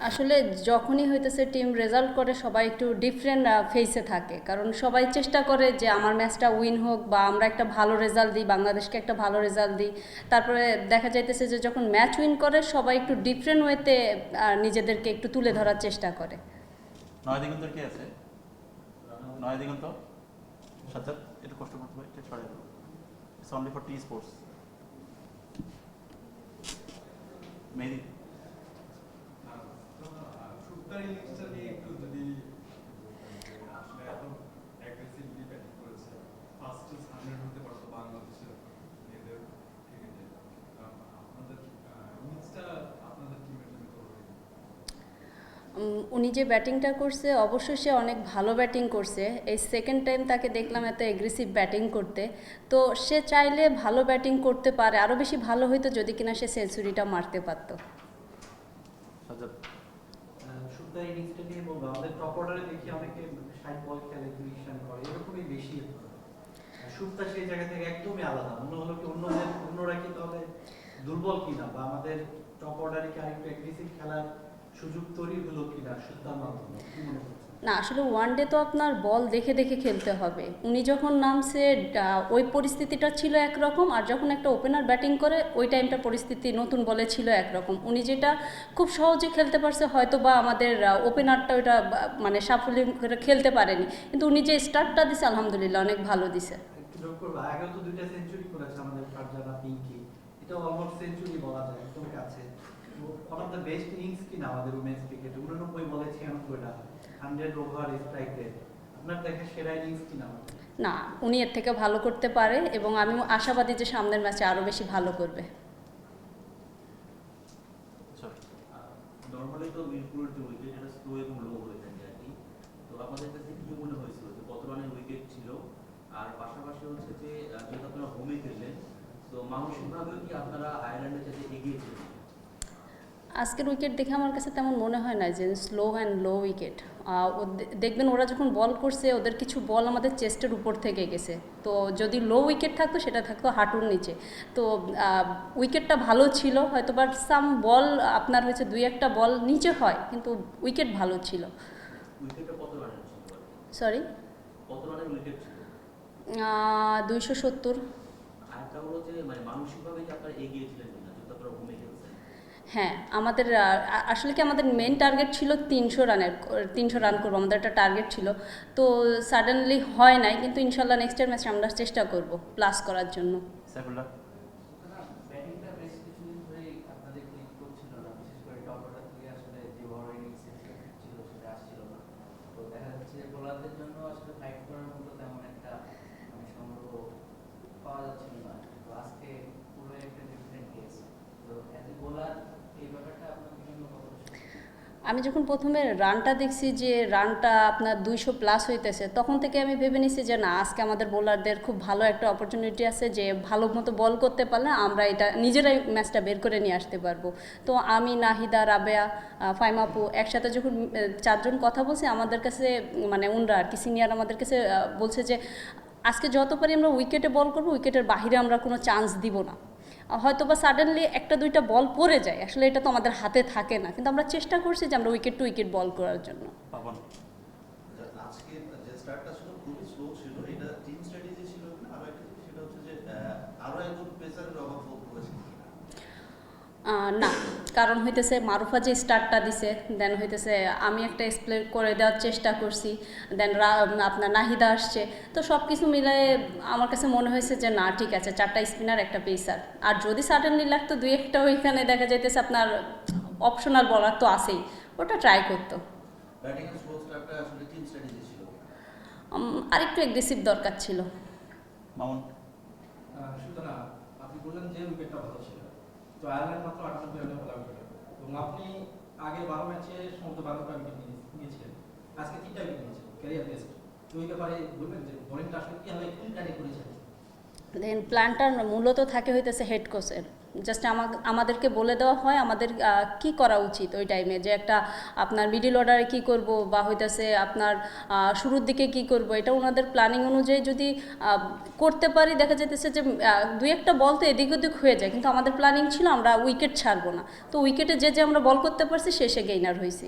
আসলে যখনই হইতেছে টিম রেজাল্ট করে সবাই একটু ডিফারেন্ট ফেসে থাকে, কারণ সবাই চেষ্টা করে যে আমার ম্যাচটা উইন হোক বা আমরা একটা ভালো রেজাল্ট দিই, বাংলাদেশকে একটা ভালো রেজাল্ট দিই। তারপরে দেখা যাইতেছে যে যখন ম্যাচ উইন করে সবাই একটু ডিফারেন্ট ওয়েতে নিজেদেরকে একটু তুলে ধরার চেষ্টা করে। নয় দিগন্তর কি আছে? নয় দিগন্ত সাজ্জাদ, একটু কষ্ট করতে হবে, একটু সরে যাবো। It's only for T sports. Mehedi, শুক্তার ইনিংসটা নিয়ে একটু যদি আসলে এত অ্যাগ্রেসিভলি ব্যাটিং করেছে, ফার্স্ট 100 হতে পারতো বাংলাদেশের মেয়েদের ক্রিকেটে। আপনাদের ইনিংসটা আপনাদের টিমের জন্য করবে। উনি যে ব্যাটিংটা করছে অবশ্যই সে অনেক ভালো ব্যাটিং করছে। এই সেকেন্ড টাইম তাকে দেখলাম এত এগ্রেসিভ ব্যাটিং করতে। তো সে চাইলে ভালো ব্যাটিং করতে পারে, আরও বেশি ভালো হইতো যদি কিনা সে সেঞ্চুরিটা মারতে পারতো। সাজ্জাদ, শুক্তার ইনিংসটা নিয়ে বলবো, আমাদের টপ অর্ডারে দেখি অনেকে 60 বল খেলে 30 রান করে, এরকমই বেশি। শুক্তা সেই জায়গা থেকে একদমই আলাদা। মনে হলো কি অন্যরা কি তাহলে দুর্বল কিনা, বা আমাদের টপ অর্ডারে কি আরেকটু অ্যাগ্রেসিভ খেলার সুযোগ তৈরি হলো কিনা শুক্তার মাধ্যমে, কি মনে করছেন? না, আসলে ওয়ান ডে তো আপনার বল দেখে দেখে খেলতে হবে। উনি যখন নামছে ওই পরিস্থিতিটা ছিল একরকম, আর যখন একটা ওপেনার ব্যাটিং করে ওই টাইমটা পরিস্থিতি নতুন বলে ছিল একরকম। উনি যেটা খুব সহজে খেলতে পারছে, হয়তো বা আমাদের ওপেনারটা ওইটা মানে সাফল্য করে খেলতে পারেনি, কিন্তু উনি যে স্টার্টটা দিছে আলহামদুলিল্লাহ অনেক ভালো দিছে। একটু যোগ করবো, আগেও তো 2টা সেঞ্চুরি করেছে আমাদের ফারজানা পিঙ্কি, এটা অলমোস্ট সেঞ্চুরি বলা যায়, একদম কাছে। One of the best innings কিনা আমাদের উমেন্স ক্রিকেটে, 89 বলে 96 রান, 100 ওভার স্ট্রাইক রেট। আপনার দেখা সেরা ইনিংস কিনা আমাদের? না, উনি এর থেকে ভালো করতে পারে এবং আমি আশাবাদী যে সামনের ম্যাচে আরও বেশি ভালো করবে। সরি। নর্মালি তো মিরপুরের যে উইকেট এটা স্লো এবং লো হয়ে থাকে আর কি। তো আপনাদের কাছে কি মনে হয়েছিল যে কত রানের উইকেট ছিল? আর পাশাপাশি হচ্ছে যে যেহেতু আপনারা হোমে খেললেন, তো মানসিকভাবেও কি আপনারা আয়ারল্যান্ডের সাথে এগিয়ে ছিলেন? আজকের উইকেট দেখে আমার কাছে তেমন মনে হয় না যে স্লো অ্যান্ড লো উইকেট। দেখবেন ওরা যখন বল করছে ওদের কিছু বল আমাদের চেস্টের উপর থেকে গেছে। তো যদি লো উইকেট থাকতো সেটা থাকতো হাঁটুর নিচে। তো উইকেটটা ভালো ছিল হয়তো, বাট সাম বল আপনার হয়েছে 2-1টা বল নিচে হয়, কিন্তু উইকেট ভালো ছিল। উইকেটটা কত রানের ছিল আর কি? সরি, কত রানের উইকেট ছিল? 270। আরেকটা হলো যে মানে মানসিকভাবে কি আপনারা এগিয়ে ছিলেন কিনা যেহেতু আপনারা হোমে খেলছেন? হ্যাঁ, আমাদের আসলে কি আমাদের মেন টার্গেট ছিল 300 রান করবো, আমাদের একটা টার্গেট ছিল। তো সাডেনলি হয় নাই, কিন্তু ইনশাল্লাহ নেক্সটের ম্যাচে আমরা চেষ্টা করব প্লাস করার জন্য। সাইফুল্লাহ, ব্যাটিংটা বেশ কিছুদিন ধরেই আপনাদের ক্লিক করছিল না, বিশেষ করে টপ অর্ডার থেকে আসলে যে বড় ইনিংস ছিল সেটা আসছিল না। তো দেখা যাচ্ছে বোলারদের জন্য আসলে ফাইট করার মতো তেমন একটা মানে সংগ্রহ পাওয়া যাচ্ছিল না। তো আজকে পুরো একটা ডিফারেন্ট কেস। তো অ্যাজ এ বোলার এই ব্যাপারটা আপনাদের জন্য কতটা সত্যি? আমি যখন প্রথমে রানটা দেখছি যে রানটা আপনার 200 প্লাস হইতেছে, তখন থেকে আমি ভেবে নিছি যে না, আজকে আমাদের বোলারদের খুব ভালো একটা অপরচুনিটি আছে যে ভালো মতো বল করতে পারলে আমরা এটা নিজেরাই ম্যাচটা বের করে নিয়ে আসতে পারবো। তো আমি, নাহিদা, রাবেয়া, ফাইমাপু একসাথে যখন চারজন কথা বলছি, আমাদের কাছে মানে উনরা আর কি সিনিয়র আমাদের কাছে বলছে যে আজকে যত পারি আমরা উইকেটে বল করবো, উইকেটের বাহিরে আমরা কোনো চান্স দিব না। হয়তো বা সাডেনলি একটা দুইটা বল পড়ে যায়, আসলে এটা তো আমাদের হাতে থাকে না, কিন্তু আমরা চেষ্টা করছি যে আমরা উইকেট টু উইকেট বল করার জন্য। পাবন, আজকে যে স্টার্টটা ছিল খুবই স্লো ছিল, এটা টিম স্ট্র্যাটেজি ছিল কিনা, আর একটা জিনিস সেটা হচ্ছে যে আরো একজন পেসারের অভাব বোধ করেছে কিনা? না, কারণ হইতেছে মারুফা যে স্টার্টটা দিছে, দেন হইতেছে আমি একটা এক্সপ্লেন করে দেওয়ার চেষ্টা করছি, দেন আপনার নাহিদা আসছে। তো সব কিছু মিলায়ে আমার কাছে মনে হয়েছে যে না, ঠিক আছে, 4টা স্পিনার একটা পেসার। আর যদি সাডেনলি লাগতো 2-1টা ওইখানে দেখা যাইতেছে আপনার অপশনাল বলার তো আছেই, ওটা ট্রাই করতো। ব্যাটিং এর স্লো স্টার্টটা আসলে টিম স্ট্র্যাটেজি ছিল। আরেকটু অ্যাগ্রেসিভ দরকার ছিল। মামুন, সুতরাং আপনি বললেন যে উইকেটটা ভালো ছিল, তো আয়ারল্যান্ড মাত্র 98 রানে ভালো উইকেট, এবং আপনি আগে 12 ম্যাচে সম্ভবত 12টা উইকেট নিয়েছিলেন, আজকে 3টা উইকেট নিয়েছেন, ক্যারিয়ার বেস্ট। তো এই ব্যাপারে বলবেন যে বোলিংটা আসলে কীভাবে কোন কাজে করেছেন? দেন প্ল্যানটার মূলত থাকে হইতেছে হেড কোচের, জাস্ট আমাদেরকে বলে দেওয়া হয় আমাদের কি করা উচিত ওই টাইমে, যে একটা আপনার মিডিল অর্ডারে কি করব বা হইতেছে আপনার শুরুর দিকে কি করব, এটা ওনাদের প্ল্যানিং অনুযায়ী যদি করতে পারি, দেখা যেতেছে যে দুই একটা বল তো এদিক ওদিক হয়ে যায়, কিন্তু আমাদের প্ল্যানিং ছিল আমরা উইকেট ছাড়বো না। তো উইকেটে যে আমরা বল করতে পারছি শেষে গেইনার হয়েছি।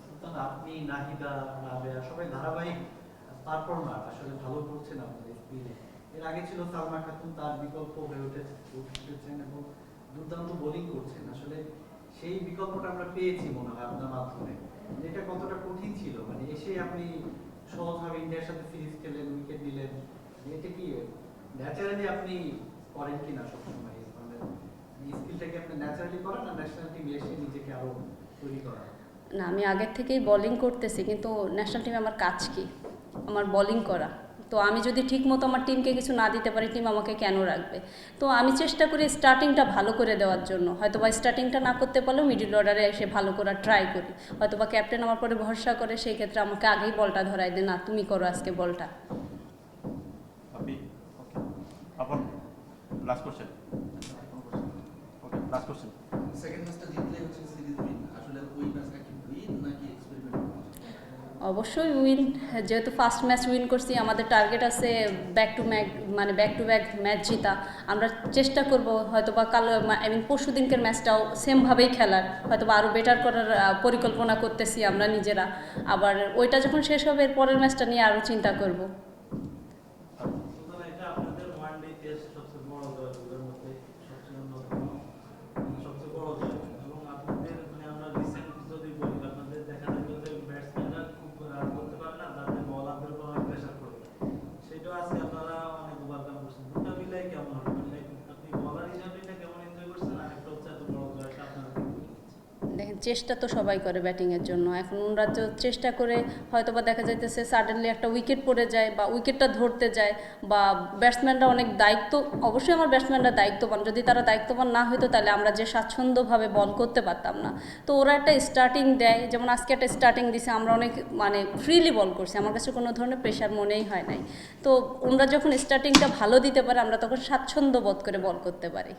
সুলতান, আপনি, নাহিদা, রাবেয়া সবাই ধারাবাহিক পারফর্মার, আসলে ভালো করছেন আপনাদের স্পিনে। এর আগে ছিল সালমা খাতুন, তার বিকল্প হয়ে উঠেছেন এবং দুর্দান্ত বোলিং করছেন। আসলে সেই বিকল্পটা আমরা পেয়েছি মনে হয় আপনার মাধ্যমে। এটা কতটা কঠিন ছিল, মানে এসে আপনি সহজভাবে ইন্ডিয়ার সাথে সিরিজ খেলেন, উইকেট নিলেন, এটা কি ন্যাচারালি আপনি করেন কিনা সবসময়? মানে স্কিলটাকে আপনি ন্যাচারালি করেন না ন্যাশনাল টিমে এসে নিজেকে আরো তৈরি করা? না, আমি আগের থেকেই বোলিং করতেছি, কিন্তু ন্যাশনাল টিমে আমার কাজ কি? আমার বোলিং করা। তো আমি যদি ঠিক মতো আমার টিমকে কিছু না দিতে পারি, টিম আমাকে কেন রাখবে? তো আমি চেষ্টা করি স্টার্টিংটা ভালো করে দেওয়ার জন্য। হয়তো বা স্টার্টিংটা না করতে পারলেও মিডিল অর্ডারে এসে ভালো করার ট্রাই করি। হয়তো বা ক্যাপ্টেন আমার পরে ভরসা করে, সেই ক্ষেত্রে আমাকে আগেই বলটা ধরাই দেয়, না তুমি করো আজকে বলটা। আপনি ওকে আপন last question. Okay last question. Second ম্যাচটা জিতলে হচ্ছে সিরিজ উইন, আসলে ওই ম্যাচটা কি উইন নাকি এক্সপেরিমেন্ট? অবশ্যই উইন, যেহেতু ফার্স্ট ম্যাচ উইন করছি, আমাদের টার্গেট আছে ব্যাক টু ব্যাক ম্যাচ জিতা। আমরা চেষ্টা করব হয়তো বা কাল পরশু দিনকের ম্যাচটাও সেমভাবেই খেলার, হয়তো বা আরও বেটার করার পরিকল্পনা করতেছি আমরা নিজেরা। আবার ওইটা যখন শেষ হবে, এর পরের ম্যাচটা নিয়ে আরও চিন্তা করব। এটা আপনাদের ওয়ান ডে টেস্ট সবচেয়ে বড় জয়গুলোর মধ্যে সবচেয়ে অন্যতম, সবচেয়ে বড় জয়। এবং আপনাদের মানে আমরা রিসেন্ট যদি বলি, আপনাদের দেখা যাবে যে ব্যাটসম্যানরা খুব রান করতে পারে না, তাদের বলারদের উপর অনেক প্রেশার পড়ে যায়। সেটাও আজকে আপনারা অনেক ওভারকাম করছেন। দুটা মিলাই কেমন হবে? মানে আপনি বলার হিসাবে এটা কেমন এনজয় করছেন, আর একটা হচ্ছে এত বড় জয়টা আপনারা কি বলছেন? দেখেন, চেষ্টা তো সবাই করে ব্যাটিংয়ের জন্য। এখন ওনারা তো চেষ্টা করে, হয়তো বা দেখা যাইতেছে সাডেনলি একটা উইকেট পড়ে যায় বা উইকেটটা ধরতে যায়, বা ব্যাটসম্যানরা অনেক দায়িত্ব, অবশ্যই আমার ব্যাটসম্যানরা দায়িত্ববান, যদি তারা দায়িত্ববান না হতো তাহলে আমরা যে স্বাচ্ছন্দ্যভাবে বল করতে পারতাম না। তো ওরা একটা স্টার্টিং দেয়, যেমন আজকে একটা স্টার্টিং দিছে, আমরা অনেক ফ্রিলি বল করছি, আমার কাছে কোনো ধরনের প্রেশার মনেই হয় নাই। তো ওনারা যখন স্টার্টিংটা ভালো দিতে পারে, আমরা তখন স্বাচ্ছন্দ্য বোধ করে বল করতে পারি।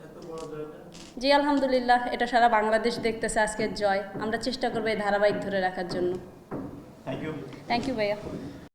এত বড় জয়টা জি আলহামদুলিল্লাহ, এটা সারা বাংলাদেশ দেখতেছে আজকের জয়। আমরা চেষ্টা করবো এই ধারাবাহিক ধরে রাখার জন্য। Thank you. থ্যাংক ইউ ভাইয়া।